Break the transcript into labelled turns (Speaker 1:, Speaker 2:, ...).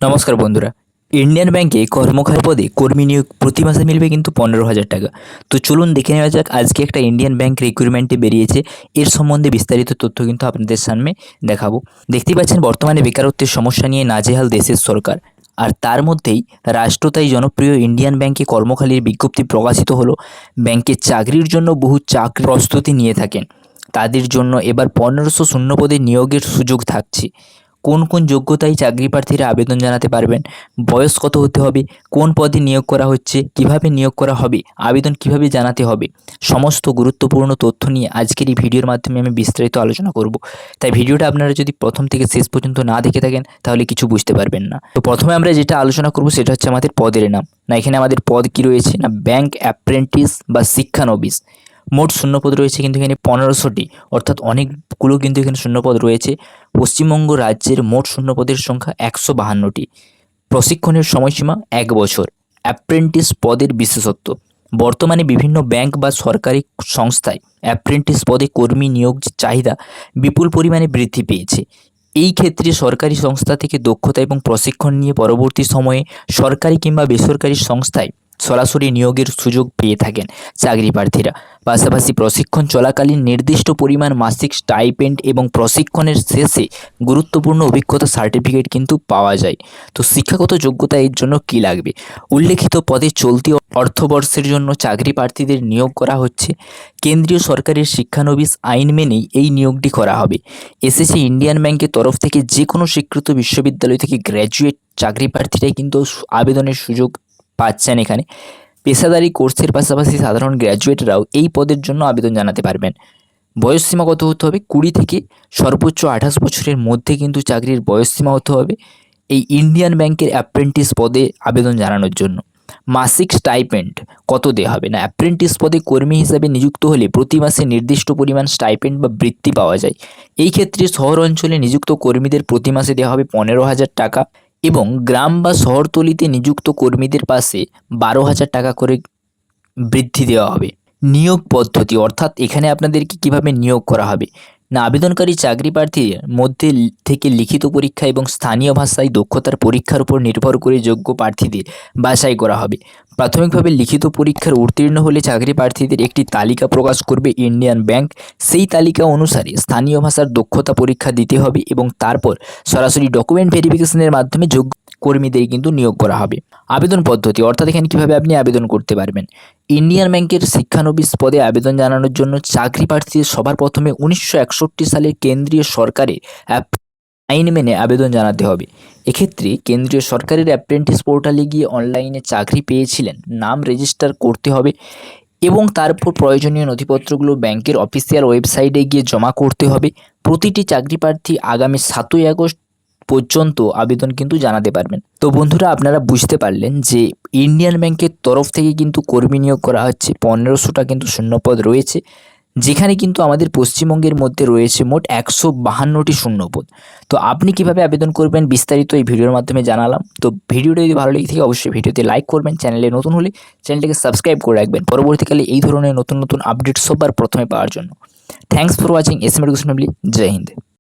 Speaker 1: নমস্কার বন্ধুরা। ইন্ডিয়ান ব্যাংকে কর্মক্ষম পদে কর্মী নিয়োগ প্রতি মাসে মিলবে কিন্তু 15,000 টাকা। তো চলুন দেখে নেওয়া যাক আজকে একটা ইন্ডিয়ান ব্যাংক রিক্রুটমেন্টে বেরিয়েছে। এর সম্বন্ধে বিস্তারিত তথ্য কিন্তু আপনাদের সামনে দেখাবো। দেখতেই পাচ্ছেন বর্তমানে বেকারত্বের সমস্যা নিয়ে নাজেহাল দেশের সরকার। আর তার মধ্যেই রাষ্ট্রতাই জনপ্রিয় ইন্ডিয়ান ব্যাংকে কর্মখালির বিজ্ঞপ্তি প্রকাশিত হলো। ব্যাংকের চাকরির জন্য বহু চাকরি প্রস্তুতি নিয়ে থাকেন। তাদের জন্য এবার 1500 শূন্যপদে নিয়োগের সুযোগ থাকছে। কোন কোন যোগ্যতায় চাকরি প্রার্থীরা আবেদন জানাতে পারবেন, বয়স কত হতে হবে, কোন পদে নিয়োগ করা হচ্ছে, কিভাবে নিয়োগ করা হবে, আবেদন কিভাবে জানাতে হবে, সমস্ত গুরুত্বপূর্ণ তথ্য নিয়ে আজকের এই ভিডিওর মাধ্যমে আমি বিস্তারিত আলোচনা করব। তাই ভিডিওটা আপনারা যদি প্রথম থেকে শেষ পর্যন্ত না দেখে থাকেন তাহলে কিছু বুঝতে পারবেন না। তো প্রথমে আমরা যেটা আলোচনা করব সেটা হচ্ছে আমাদের পদের নাম। না, এখানে আমাদের পদ কি রয়েছে না, ব্যাংক অ্যাপ্রেন্টিস বা শিক্ষানবিশ। মোট শূন্যপদ রয়েছে কিন্তু এখানে 1500টি, অর্থাৎ অনেকগুলো কিন্তু এখানে শূন্যপদ রয়েছে। পশ্চিমবঙ্গ রাজ্যের মোট শূন্যপদের সংখ্যা 152টি। প্রশিক্ষণের সময়সীমা 1 বছর। অ্যাপ্রেন্টিস পদের বিশেষত্ব: বর্তমানে বিভিন্ন ব্যাংক বা সরকারি সংস্থায় অ্যাপ্রেন্টিস পদে কর্মী নিয়োগ চাহিদা বিপুল পরিমাণে বৃদ্ধি পেয়েছে। এই ক্ষেত্রে সরকারি সংস্থা থেকে দক্ষতা এবং প্রশিক্ষণ নিয়ে পরবর্তী সময়ে সরকারি কিংবা বেসরকারি সংস্থায় সরাসরি নিয়োগের সুযোগ পেয়ে থাকেন চাকরি প্রার্থীরা। পাশাপাশি প্রশিক্ষণ চলাকালীন নির্দিষ্ট পরিমাণ মাসিক স্টাইপেন্ড এবং প্রশিক্ষণের শেষে গুরুত্বপূর্ণ অভিজ্ঞতা সার্টিফিকেট কিন্তু পাওয়া যায়। তো শিক্ষাগত যোগ্যতা এর জন্য কী লাগবে? উল্লেখিত পদে চলতি অর্থবর্ষের জন্য চাকরি প্রার্থীদের নিয়োগ করা হচ্ছে। কেন্দ্রীয় সরকারের শিক্ষানবিশ আইন মেনেই এই নিয়োগটি করা হবে। এসএসসি ইন্ডিয়ান ব্যাংকের তরফ থেকে যে কোনো স্বীকৃত বিশ্ববিদ্যালয় থেকে গ্র্যাজুয়েট চাকরি প্রার্থীরাই কিন্তু আবেদনের সুযোগ পাচ্ছেন এখানে। পেশাদারি কোর্সের পাশাপাশি সাধারণ গ্র্যাজুয়েটরাও এই পদের জন্য আবেদন জানাতে পারবেন। বয়সসীমা কত হতে হবে? 20 থেকে সর্বোচ্চ 28 বছরের মধ্যে কিন্তু চাকরির বয়সসীমা হতে হবে এই ইন্ডিয়ান ব্যাংকের অ্যাপ্রেন্টিস পদে আবেদন জানানোর জন্য। মাসিক স্টাইপেন্ড কত দেওয়া হবে না, অ্যাপ্রেন্টিস পদে কর্মী হিসাবে নিযুক্ত হলে প্রতি মাসে নির্দিষ্ট পরিমাণ স্টাইপেন্ড বা বৃত্তি পাওয়া যায়। এই ক্ষেত্রে শহর অঞ্চলে নিযুক্ত কর্মীদের প্রতি মাসে দেওয়া হবে 15,000 টাকা এবং গ্রাম বা শহরতলিতে নিযুক্ত কর্মীদের পাশে 12,000 টাকা করে বৃদ্ধি দেওয়া হবে। নিয়োগ পদ্ধতি, অর্থাৎ এখানে আপনাদেরকে কিভাবে নিয়োগ করা হবে না, আবেদনকারী চাকরি প্রার্থীর মধ্যে থেকে লিখিত পরীক্ষা এবং স্থানীয় ভাষায় দক্ষতার পরীক্ষার উপর নির্ভর করে যোগ্য প্রার্থীদের বাছাই করা হবে। প্রাথমিকভাবে লিখিত পরীক্ষার উত্তীর্ণ হলে চাকরি প্রার্থীদের একটি তালিকা প্রকাশ করবে ইন্ডিয়ান ব্যাংক। সেই তালিকা অনুসারে স্থানীয় ভাষার দক্ষতা পরীক্ষা দিতে হবে এবং তারপর সরাসরি ডকুমেন্ট ভেরিফিকেশনের মাধ্যমে যোগ্য কর্মীদের কিন্তু নিয়োগ করা হবে। আবেদন পদ্ধতি, অর্থাৎ এখানে কীভাবে আপনি আবেদন করতে পারবেন। ইন্ডিয়ান ব্যাংকের শিক্ষানবিশ পদে আবেদন জানানোর জন্য চাকরি প্রার্থীদের সবার প্রথমে 1961 সালের কেন্দ্রীয় সরকারের আইন মেনে আবেদন জানাতে হবে। এক্ষেত্রে কেন্দ্রীয় সরকারের অ্যাপ্রেন্টিস পোর্টালে গিয়ে অনলাইনে চাকরি পেয়েছিলেন নাম রেজিস্টার করতে হবে এবং তারপর প্রয়োজনীয় নথিপত্রগুলো ব্যাংকের অফিসিয়াল ওয়েবসাইটে গিয়ে জমা করতে হবে। প্রতিটি চাকরি প্রার্থী আগামী 7ই আগস্ট পর্যন্ত আবেদন কিন্তু জানাতে পারবেন। তো বন্ধুরা, আপনারা বুঝতে পারলেন যে ইন্ডিয়ান ব্যাংকের তরফ থেকে কিন্তু কর্মী নিয়োগ করা হচ্ছে। 1500টা কিন্তু শূন্যপদ রয়েছে, যেখানে কিন্তু আমাদের পশ্চিমবঙ্গের মধ্যে রয়েছে মোট 152টি শূন্যপদ। তো আপনি কিভাবে আবেদন করবেন বিস্তারিত এই ভিডিওর মাধ্যমে জানালাম। তো ভিডিওটা যদি ভালো লেগে থাকে অবশ্যই ভিডিওতে লাইক করবেন, চ্যানেলে নতুন হলে চ্যানেলটিকে সাবস্ক্রাইব করে রাখবেন পরবর্তীকালে এই ধরনের নতুন নতুন আপডেট সবার প্রথমে পাওয়ার জন্য। Thanks for watching SM education family. জয় হিন্দ।